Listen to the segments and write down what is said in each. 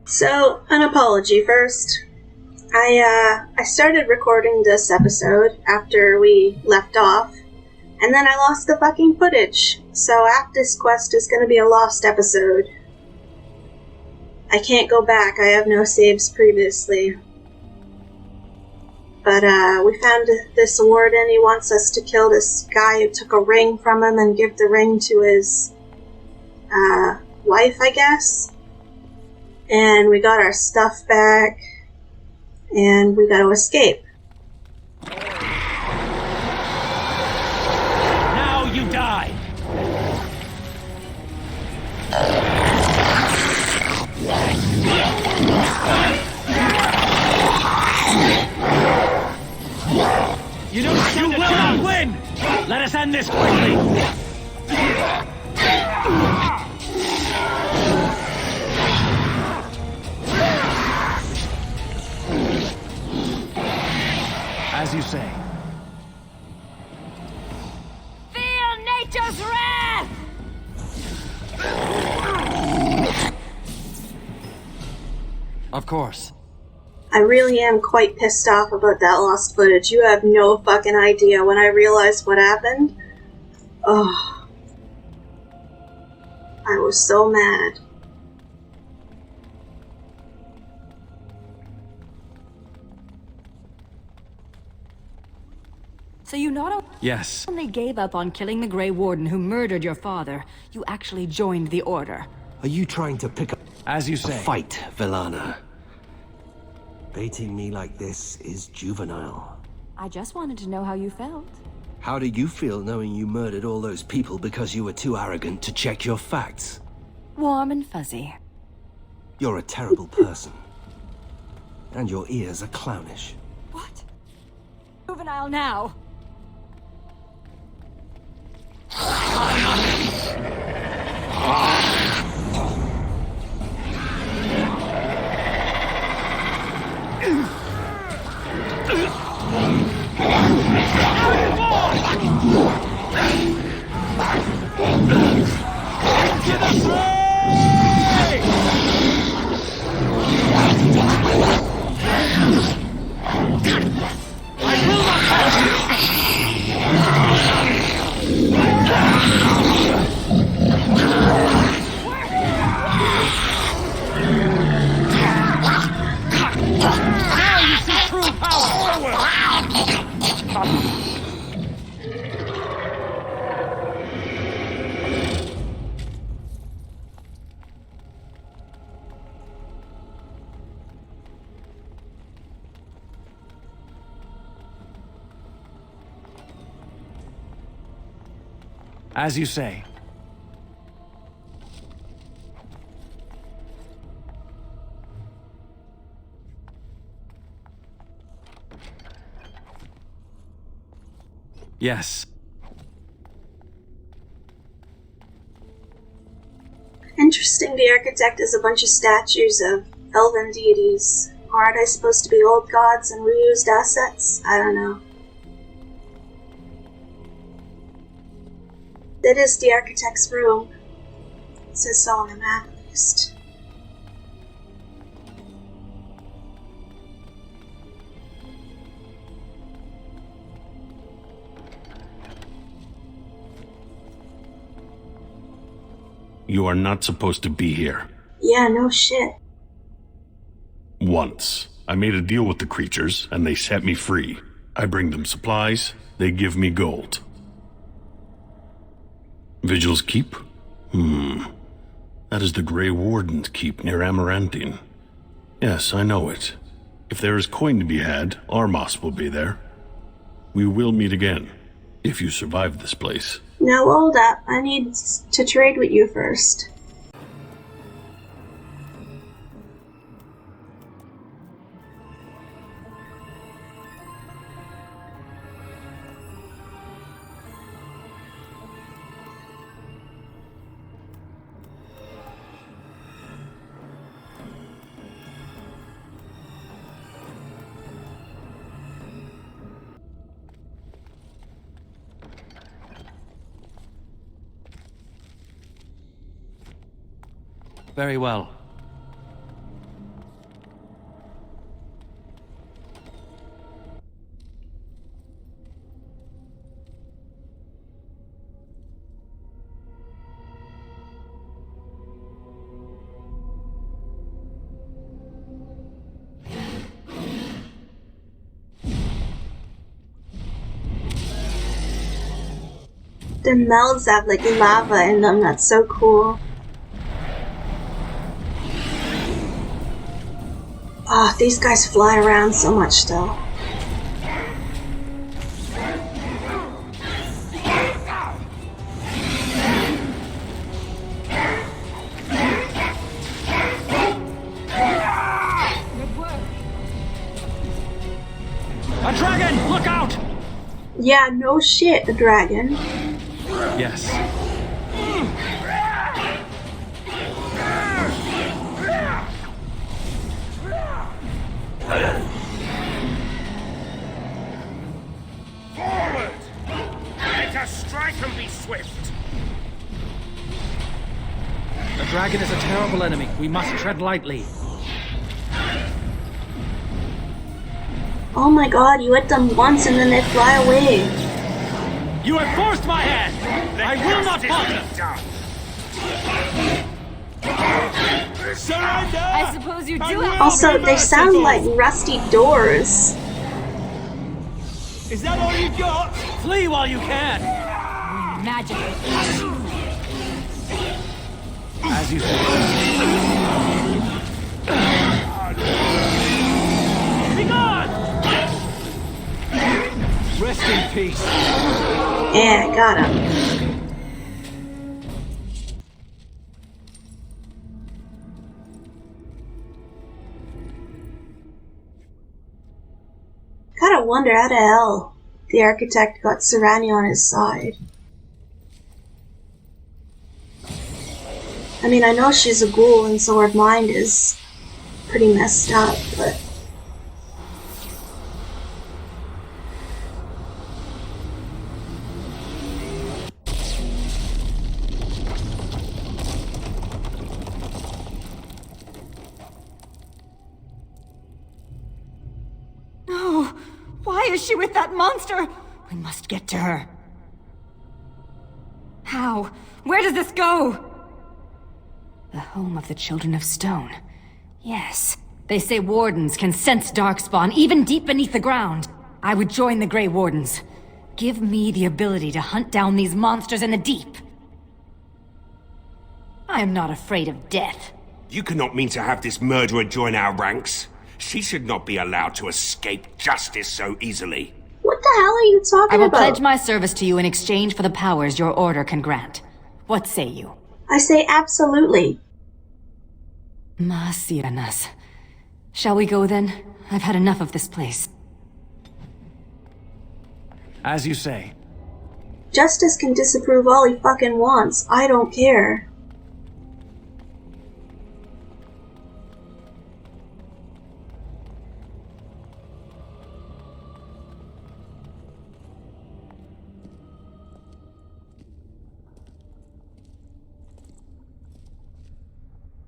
So, an apology first. I started recording this episode after we left off, and then I lost the fucking footage. So Aptus Quest is gonna be a lost episode. I can't go back, I have no saves previously. But, we found this warden. He wants us to kill this guy who took a ring from him and give the ring to his, wife, I guess. And we got our stuff back, and we gotta escape. Now you die! You will not win! Let us end this quickly! As you say. Feel nature's wrath! Of course. I really am quite pissed off about that lost footage. You have no fucking idea. When I realized what happened, oh, I was so mad. So you not Yes. only gave up on killing the Grey Warden who murdered your father, you actually joined the Order. Are you trying to pick up As you a say. fight, Villana? Baiting me like this is juvenile. I just wanted to know how you felt. How do you feel knowing you murdered all those people because you were too arrogant to check your facts? Warm and fuzzy. You're a terrible person. And your ears are clownish. What? Juvenile now! As you say. Yes. Interesting, the architect is a bunch of statues of elven deities. Or are they supposed to be old gods and reused assets? I don't know. That is the architect's room. It says so on the map, at least. You are not supposed to be here. Yeah, no shit. Once. I made a deal with the creatures, and they set me free. I bring them supplies, they give me gold. Vigil's Keep? That is the Grey Warden's keep near Amarantine. Yes, I know it. If there is coin to be had, Armos will be there. We will meet again, if you survive this place. Now hold up, I need to trade with you first. Very well. Their mouths have like lava in them. That's so cool. Ah, these guys fly around so much though. A dragon! Look out! Yeah, no shit, a dragon. Yes. Forward! Let us strike and be swift! The dragon is a terrible enemy. We must tread lightly. Oh my god, you hit them once and then they fly away. You have forced my hand! I will not falter! Surrender! I suppose you do have. Also, they sound like rusty doors. Is that all you got? Flee while you can! Magic. As you say. Be gone! Rest in peace. Yeah, got him. Gotta wonder how the hell the architect got Serrani on his side. I mean, I know she's a ghoul and so her mind is pretty messed up, but... No! Why is she with that monster? We must get to her. How? Where does this go? The home of the Children of Stone. Yes. They say wardens can sense darkspawn even deep beneath the ground. I would join the Grey Wardens. Give me the ability to hunt down these monsters in the deep. I am not afraid of death. You cannot mean to have this murderer join our ranks. She should not be allowed to escape justice so easily. What the hell are you I talking will about? pledge my service to you in exchange for the powers your order can grant. What say you? I say absolutely. Masiranas. Shall we go then? I've had enough of this place. As you say. Justice can disapprove all he fucking wants. I don't care.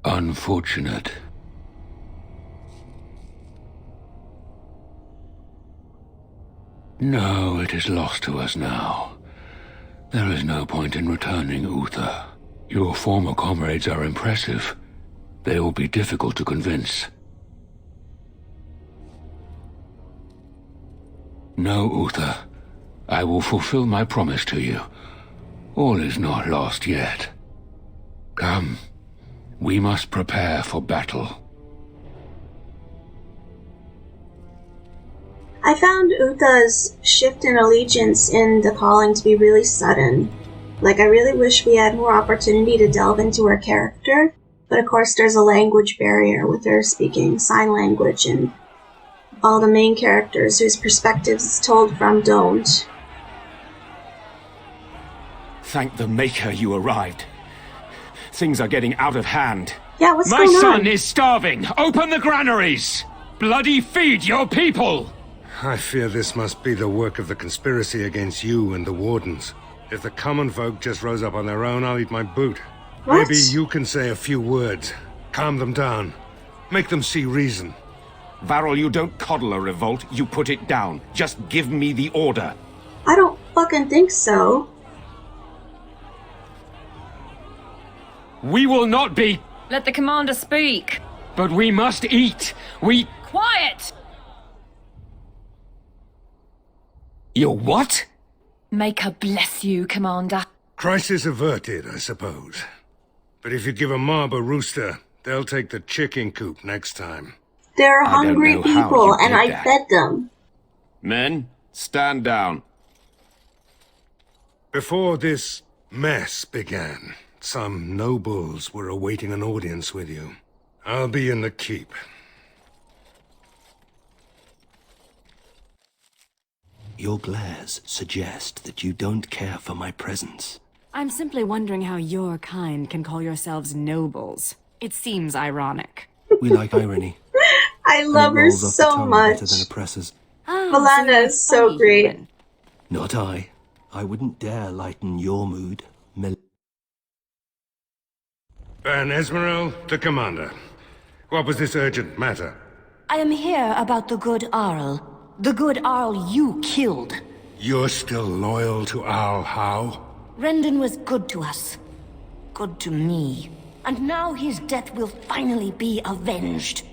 Unfortunate. No, it is lost to us now. There is no point in returning, Uther. Your former comrades are impressive. They will be difficult to convince. No, Uther. I will fulfill my promise to you. All is not lost yet. Come. We must prepare for battle. I found Utha's shift in allegiance in The Calling to be really sudden. Like, I really wish we had more opportunity to delve into her character, but of course there's a language barrier with her speaking sign language, and all the main characters whose perspectives it's told from don't. Thank the Maker you arrived. Things are getting out of hand. Yeah, what's My going on? son is starving! Open the granaries! Bloody feed your people! I fear this must be the work of the conspiracy against you and the Wardens. If the common folk just rose up on their own, I'll eat my boot. What? Maybe you can say a few words. Calm them down. Make them see reason. Varel, you don't coddle a revolt, you put it down. Just give me the order. I don't fucking think so. We will not be... Let the commander speak. But we must eat. We... Quiet! You what? Maker bless you, Commander. Crisis averted, I suppose. But if you give a mob a rooster, they'll take the chicken coop next time. They're I don't hungry know how people, you and did I that. fed them. Men, stand down. Before this mess began, some nobles were awaiting an audience with you. I'll be in the keep. Your glares suggest that you don't care for my presence. I'm simply wondering how your kind can call yourselves nobles. It seems ironic. We like irony. I and love it her rolls off the so tongue much. better than oppressors. Valana you're a is so funny great. human. Not I. I wouldn't dare lighten your mood, Van Esmeralda to Commander. What was this urgent matter? I am here about the good Arl. The good Arl you killed. You're still loyal to Al Howe? Rendon was good to us. Good to me. And now his death will finally be avenged.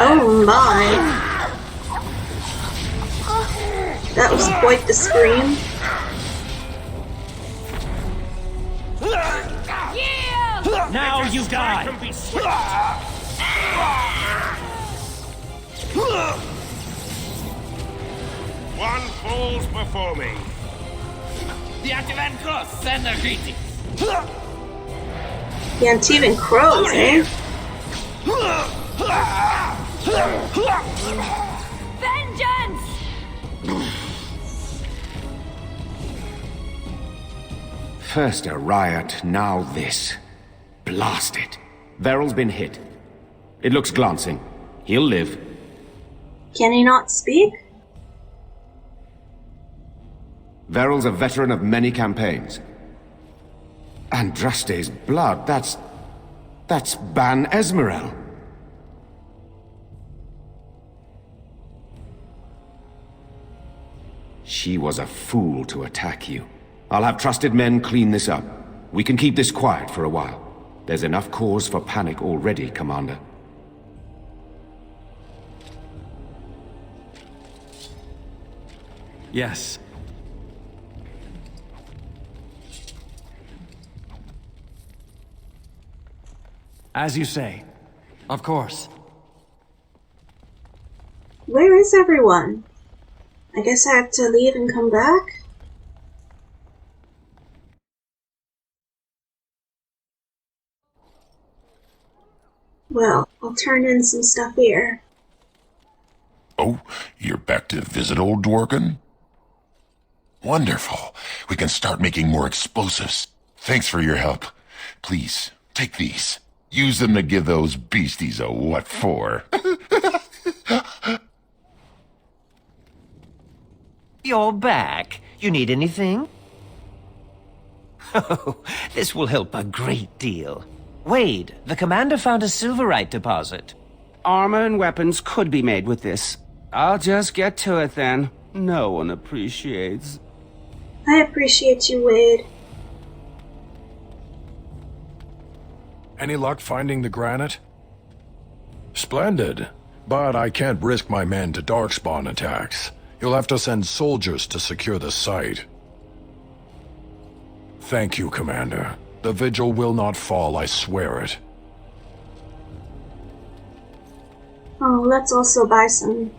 Oh my. That was quite the scream. Now you die! One falls before me. The Ativan Cross, send their greetings! The Antivan crows, eh? Vengeance! First a riot, now this. Blast it. Veryl's been hit. It looks glancing. He'll live. Can he not speak? Veryl's a veteran of many campaigns. Andraste's blood, that's Ban Esmerel. She was a fool to attack you. I'll have trusted men clean this up. We can keep this quiet for a while. There's enough cause for panic already, Commander. Yes. As you say. Of course. Where is everyone? I guess I have to leave and come back? Well, I'll turn in some stuff here. Oh, you're back to visit old Dworkin? Wonderful. We can start making more explosives. Thanks for your help. Please, take these. Use them to give those beasties a what for. You're back. You need anything? Oh, this will help a great deal. Wade, the commander found a silverite deposit. Armor and weapons could be made with this. I'll just get to it then. No one appreciates. I appreciate you, Wade. Any luck finding the granite? Splendid. But I can't risk my men to darkspawn attacks. You'll have to send soldiers to secure the site. Thank you, Commander. The vigil will not fall, I swear it. Oh, let's also buy some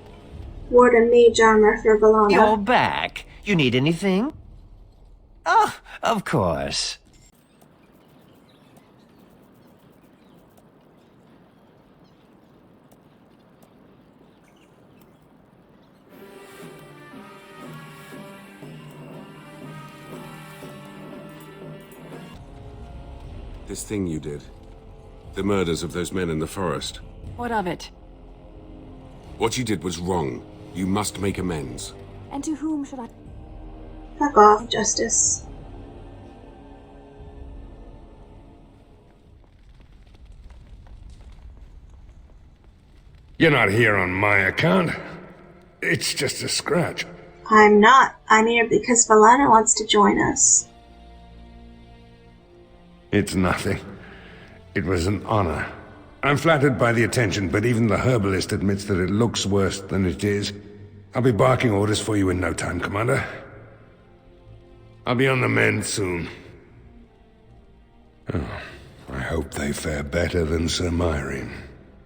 Warden Mage armor for Valana. You're back. You need anything? Oh, of course. This thing you did. The murders of those men in the forest. What of it? What you did was wrong. You must make amends. And to whom should I... Fuck off, Justice. You're not here on my account. It's just a scratch. I'm not. I'm here because Valana wants to join us. It's nothing. It was an honor. I'm flattered by the attention, but even the herbalist admits that it looks worse than it is. I'll be barking orders for you in no time, Commander. I'll be on the mend soon. Oh, I hope they fare better than Sir Myrene.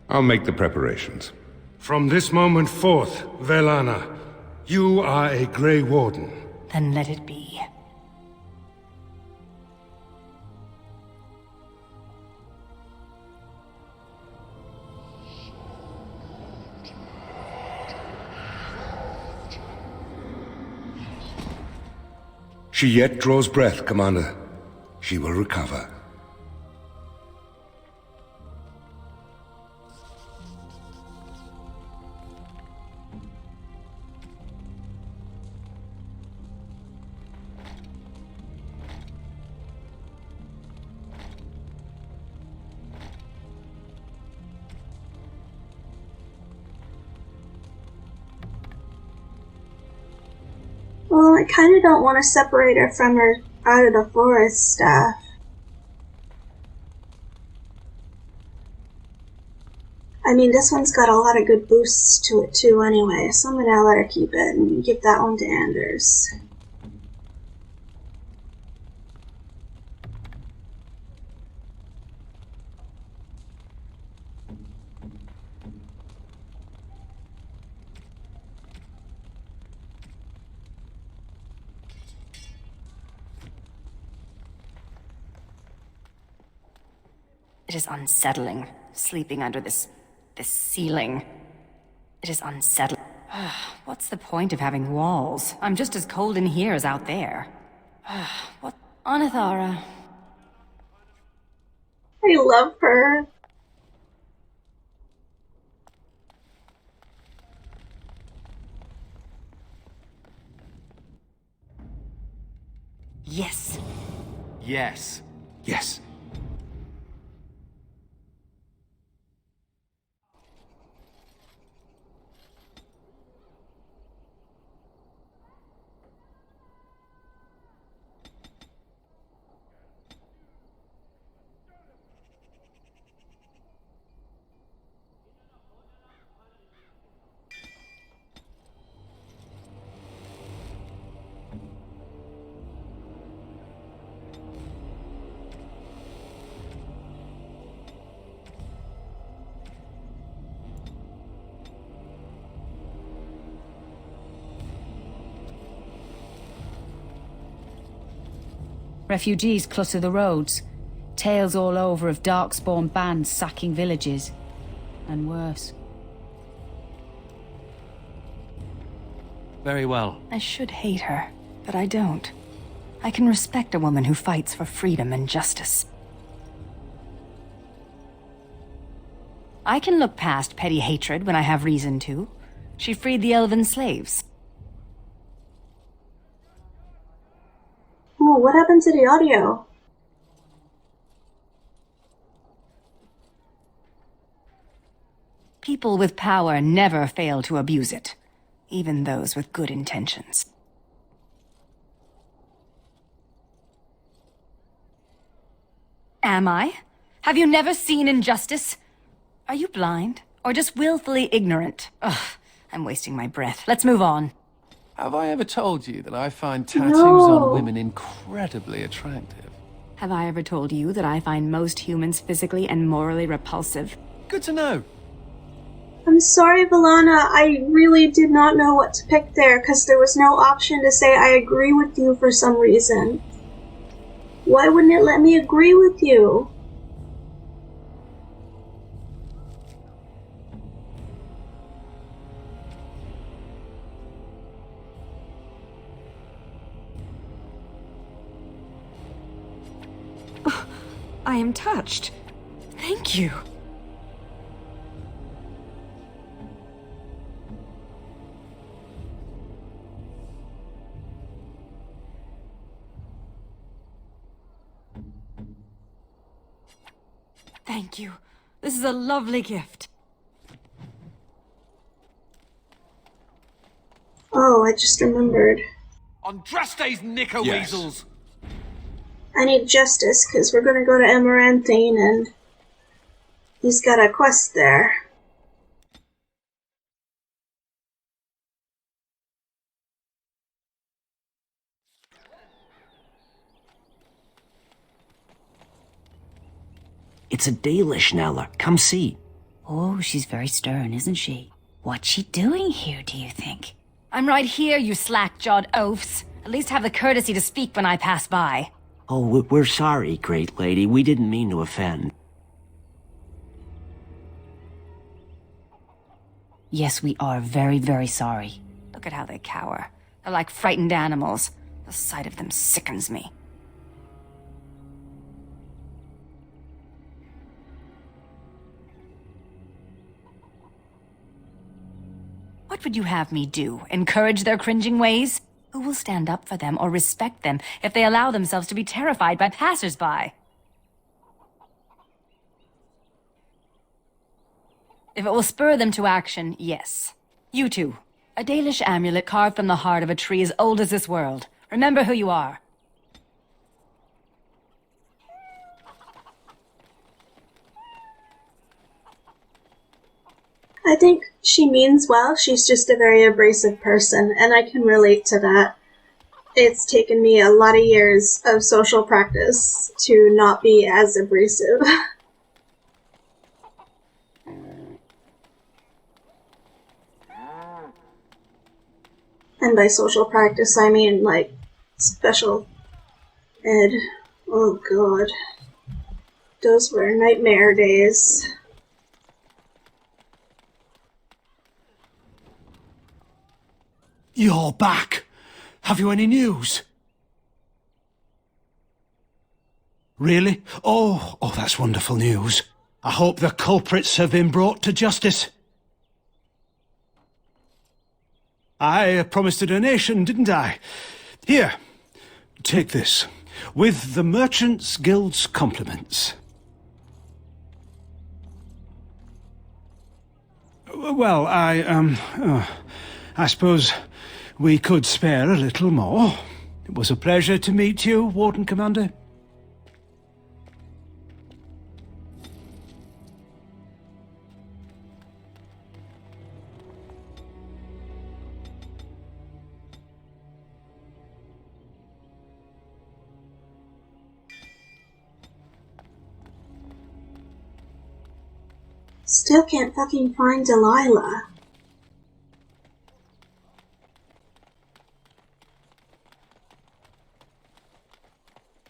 I'll make the preparations. From this moment forth, Velana, you are a Grey Warden. Then let it be. She yet draws breath, Commander. She will recover. Well, I kind of don't want to separate her from her out of the forest stuff. I mean, this one's got a lot of good boosts to it too anyway, so I'm gonna let her keep it and give that one to Anders. It is unsettling, sleeping under this ceiling. It is unsettling. What's the point of having walls? I'm just as cold in here as out there. What? Anathara. I love her. Yes. Yes. Yes. Refugees clutter the roads. Tales all over of darkspawn bands sacking villages. And worse. Very well. I should hate her, but I don't. I can respect a woman who fights for freedom and justice. I can look past petty hatred when I have reason to. She freed the elven slaves. Oh, what happened to the audio? People with power never fail to abuse it, even those with good intentions. Am I? Have you never seen injustice? Are you blind, or just willfully ignorant? Ugh, I'm wasting my breath. Let's move on. Have I ever told you that I find tattoos on women incredibly attractive? Have I ever told you that I find most humans physically and morally repulsive? Good to know. I'm sorry, Velana, I really did not know what to pick there, because there was no option to say I agree with you for some reason. Why wouldn't it let me agree with you? I am touched. Thank you. Thank you. This is a lovely gift. Oh, I just remembered. Andraste's knickerweasels! I need justice, because we're going to go to Amaranthine and He's got a quest there. It's a Dalish, Nella. Come see. Oh, she's very stern, isn't she? What's she doing here, do you think? I'm right here, you slack-jawed oafs. At least have the courtesy to speak when I pass by. Oh, we're sorry, great lady. We didn't mean to offend. Yes, we are very, very sorry. Look at how they cower. They're like frightened animals. The sight of them sickens me. What would you have me do? Encourage their cringing ways? Who will stand up for them or respect them if they allow themselves to be terrified by passers-by? If it will spur them to action, yes. You two. A Dalish amulet carved from the heart of a tree as old as this world. Remember who you are. I think she means well, she's just a very abrasive person, and I can relate to that. It's taken me a lot of years of social practice to not be as abrasive. And by social practice, I mean, like, special ed. Oh god. Those were nightmare days. You're back. Have you any news? Really? Oh, that's wonderful news. I hope the culprits have been brought to justice. I promised a donation, didn't I? Here, take this, with the Merchants Guild's compliments. Well, I suppose we could spare a little more. It was a pleasure to meet you, Warden Commander. Still can't fucking find Delilah.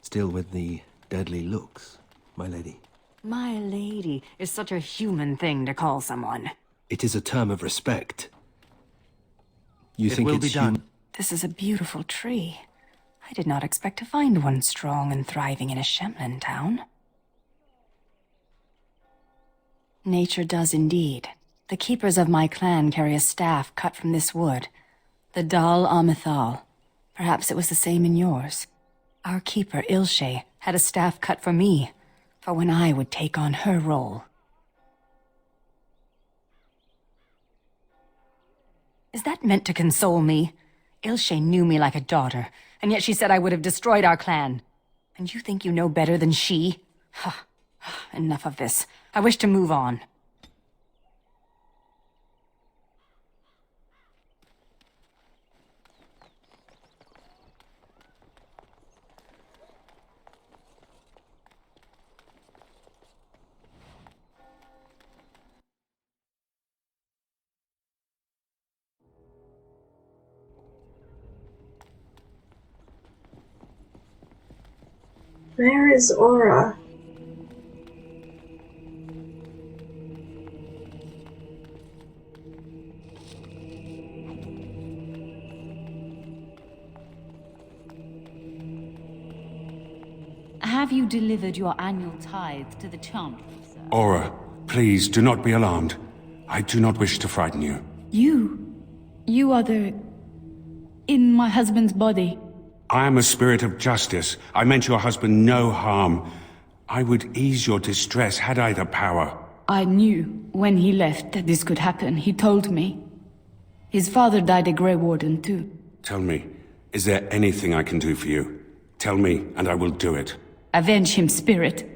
Still with the deadly looks, my lady. My lady is such a human thing to call someone. It is a term of respect. You It think will it's be done. This is a beautiful tree. I did not expect to find one strong and thriving in a Shemlin town. Nature does indeed. The keepers of my clan carry a staff cut from this wood. The Dal Amithal. Perhaps it was the same in yours. Our keeper, Ilshe, had a staff cut for me, for when I would take on her role. Is that meant to console me? Ilshe knew me like a daughter, and yet she said I would have destroyed our clan. And you think you know better than she? Enough of this. I wish to move on. Where is Aura? Have you delivered your annual tithe to the Chancellor, sir? Aura, please do not be alarmed. I do not wish to frighten you. You are the... in my husband's body. I am a spirit of justice. I meant your husband no harm. I would ease your distress had I the power. I knew when he left that this could happen. He told me. His father died a Grey Warden too. Tell me, is there anything I can do for you? Tell me, and I will do it. Avenge him, spirit.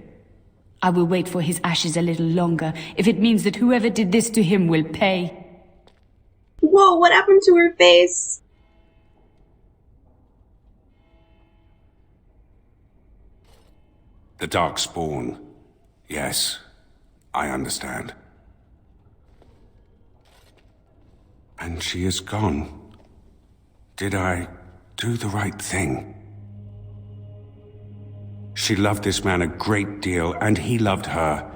I will wait for his ashes a little longer, if it means that whoever did this to him will pay. Whoa, what happened to her face? The Darkspawn. Yes, I understand. And she is gone. Did I do the right thing? She loved this man a great deal, and he loved her.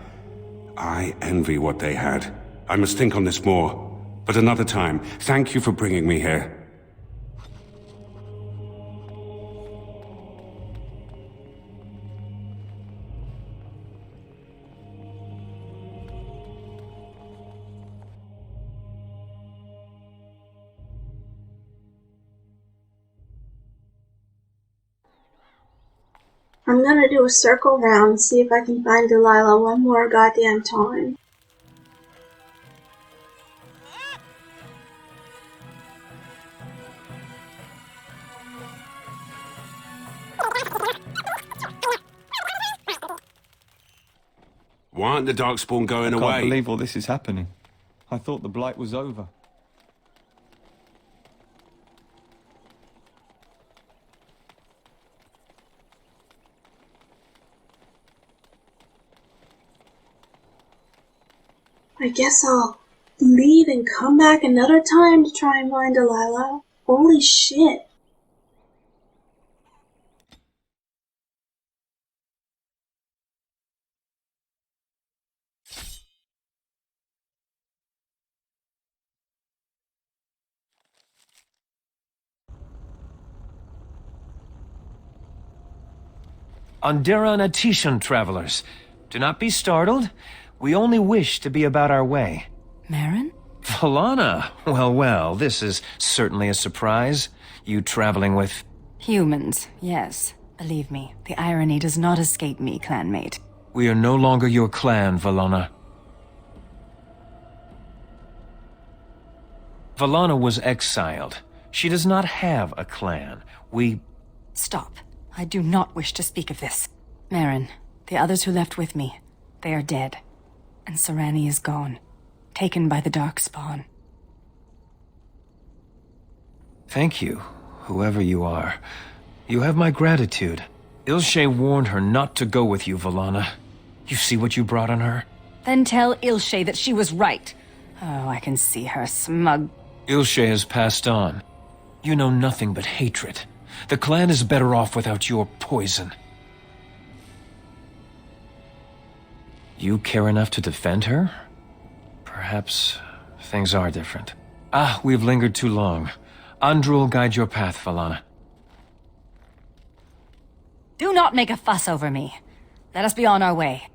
I envy what they had. I must think on this more. But another time, thank you for bringing me here. I'm gonna do a circle round and see if I can find Delilah one more goddamn time. Why aren't the Darkspawn going away? I can't believe all this is happening. I thought the Blight was over. I guess I'll leave and come back another time to try and find Delilah. Holy shit. Andera and Atishan, travelers. Do not be startled. We only wish to be about our way. Marin? Valana! Well, well, this is certainly a surprise. You traveling with... Humans, yes. Believe me, the irony does not escape me, clanmate. We are no longer your clan, Valana. Valana was exiled. She does not have a clan. We... Stop. I do not wish to speak of this. Marin, the others who left with me, they are dead. And Sarani is gone. Taken by the Darkspawn. Thank you, whoever you are. You have my gratitude. Ilshe warned her not to go with you, Valana. You see what you brought on her? Then tell Ilshe that she was right. Oh, I can see her smug. Ilshe has passed on. You know nothing but hatred. The clan is better off without your poison. You care enough to defend her? Perhaps things are different. Ah, we've lingered too long. Andrew will guide your path, Valana. Do not make a fuss over me. Let us be on our way.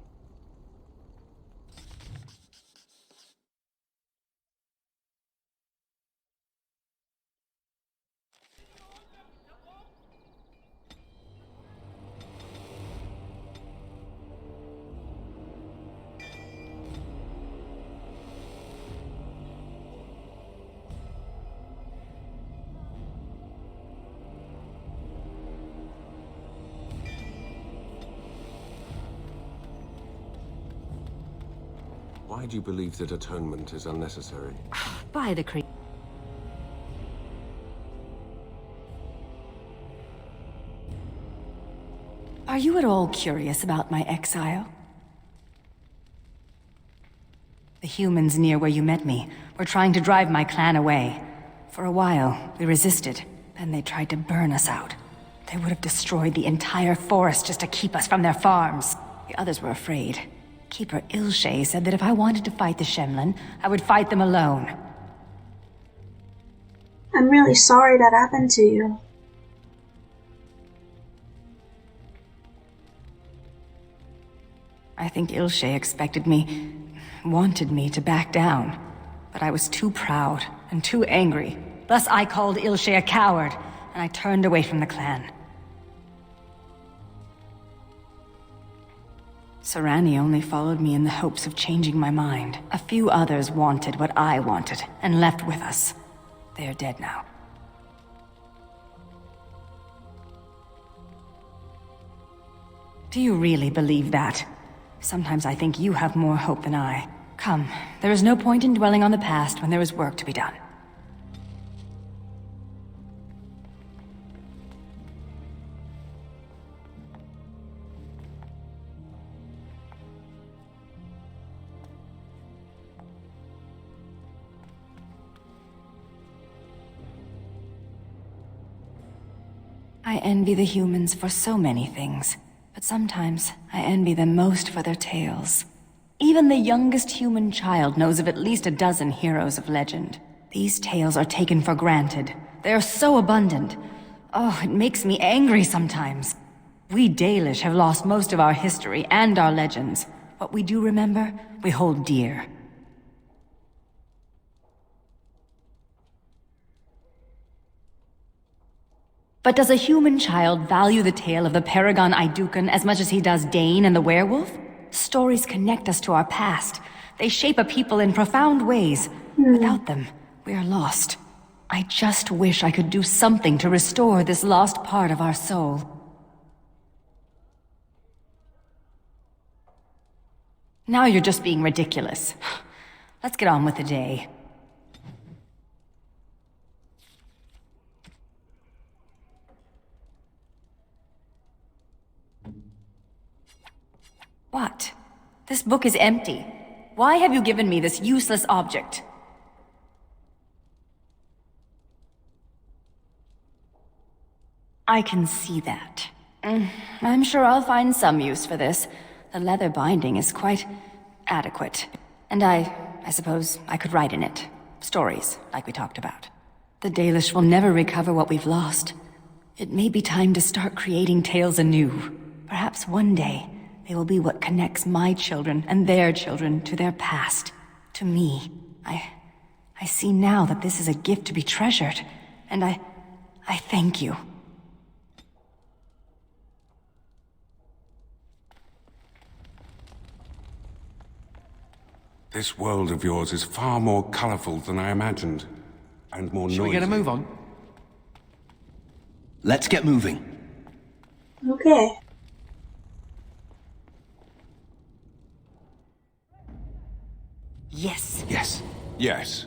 Why do you believe that atonement is unnecessary? By the creep. Are you at all curious about my exile? The humans near where you met me were trying to drive my clan away. For a while, we resisted, and they tried to burn us out. They would have destroyed the entire forest just to keep us from their farms. The others were afraid. Keeper Ilshe said that if I wanted to fight the Shemlin, I would fight them alone. I'm really sorry that happened to you. I think Ilshe wanted me to back down. But I was too proud and too angry. Thus I called Ilshe a coward, and I turned away from the clan. Sarani only followed me in the hopes of changing my mind. A few others wanted what I wanted, and left with us. They are dead now. Do you really believe that? Sometimes I think you have more hope than I. Come, there is no point in dwelling on the past when there is work to be done. I envy the humans for so many things, but sometimes I envy them most for their tales. Even the youngest human child knows of at least a dozen heroes of legend. These tales are taken for granted. They are so abundant. Oh, it makes me angry sometimes. We Dalish have lost most of our history and our legends. What we do remember, we hold dear. But does a human child value the tale of the Paragon Idukan as much as he does Dane and the werewolf? Stories connect us to our past. They shape a people in profound ways. Without them, we are lost. I just wish I could do something to restore this lost part of our soul. Now you're just being ridiculous. Let's get on with the day. What? This book is empty. Why have you given me this useless object? I can see that. I'm sure I'll find some use for this. The leather binding is quite adequate. And I suppose I could write in it. Stories, like we talked about. The Dalish will never recover what we've lost. It may be time to start creating tales anew. Perhaps one day, they will be what connects my children and their children to their past, to me. I see now that this is a gift to be treasured, and I thank you. This world of yours is far more colorful than I imagined, and more noisy. Shall we get a move on? Let's get moving. Okay. Yes. Yes. Yes.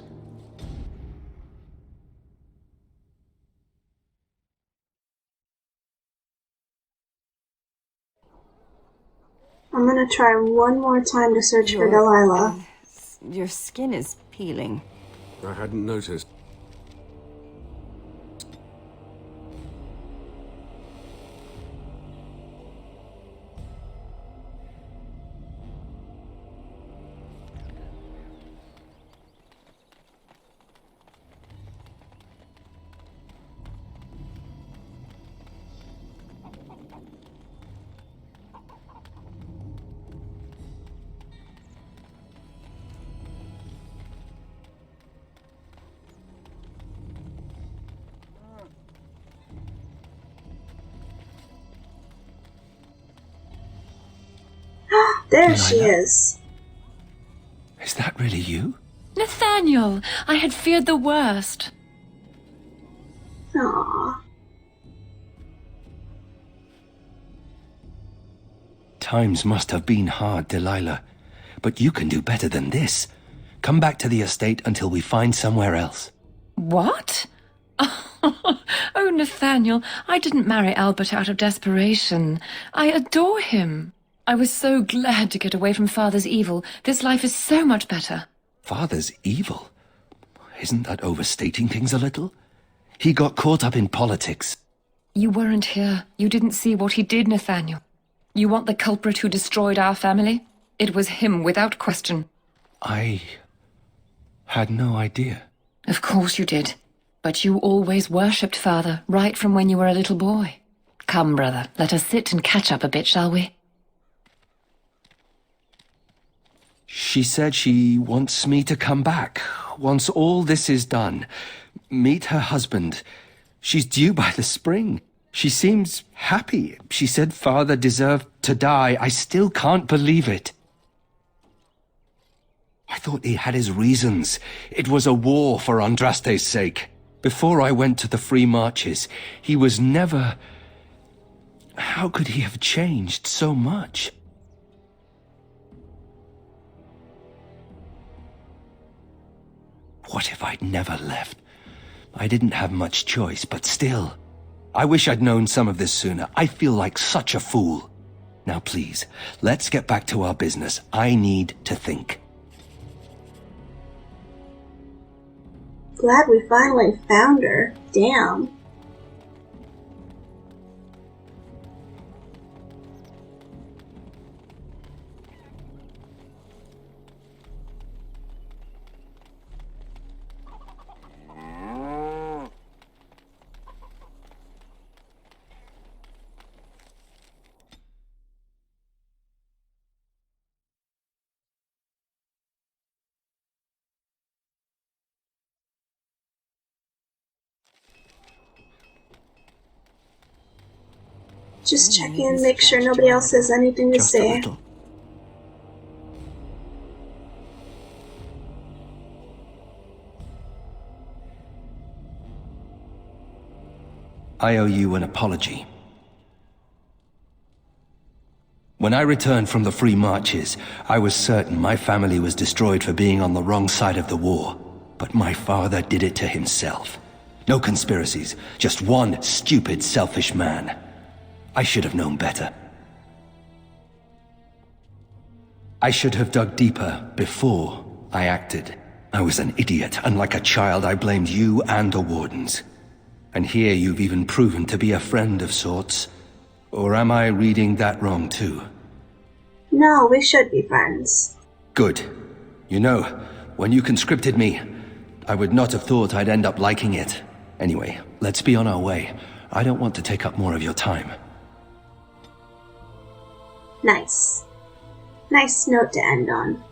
I'm gonna try one more time to search for Delilah. Your skin is peeling. I hadn't noticed. There she is. Is that really you? Nathaniel, I had feared the worst. Aww. Times must have been hard, Delilah. But you can do better than this. Come back to the estate until we find somewhere else. What? Oh, Nathaniel, I didn't marry Albert out of desperation. I adore him. I was so glad to get away from Father's evil. This life is so much better. Father's evil? Isn't that overstating things a little? He got caught up in politics. You weren't here. You didn't see what he did, Nathaniel. You want the culprit who destroyed our family? It was him, without question. I had no idea. Of course you did. But you always worshipped Father, right from when you were a little boy. Come, brother, let us sit and catch up a bit, shall we? She said she wants me to come back, once all this is done. Meet her husband. She's due by the spring. She seems happy. She said Father deserved to die. I still can't believe it. I thought he had his reasons. It was a war for Andraste's sake. Before I went to the Free Marches, he was never... How could he have changed so much? What if I'd never left? I didn't have much choice, but still. I wish I'd known some of this sooner. I feel like such a fool. Now please, let's get back to our business. I need to think. Glad we finally found her. Damn. Just check in, make sure nobody else has anything to say. I owe you an apology. When I returned from the Free Marches, I was certain my family was destroyed for being on the wrong side of the war. But my father did it to himself. No conspiracies, just one stupid, selfish man. I should have known better. I should have dug deeper before I acted. I was an idiot, and like a child I blamed you and the Wardens. And here you've even proven to be a friend of sorts. Or am I reading that wrong too? No, we should be friends. Good. You know, when you conscripted me, I would not have thought I'd end up liking it. Anyway, let's be on our way. I don't want to take up more of your time. Nice. Nice note to end on.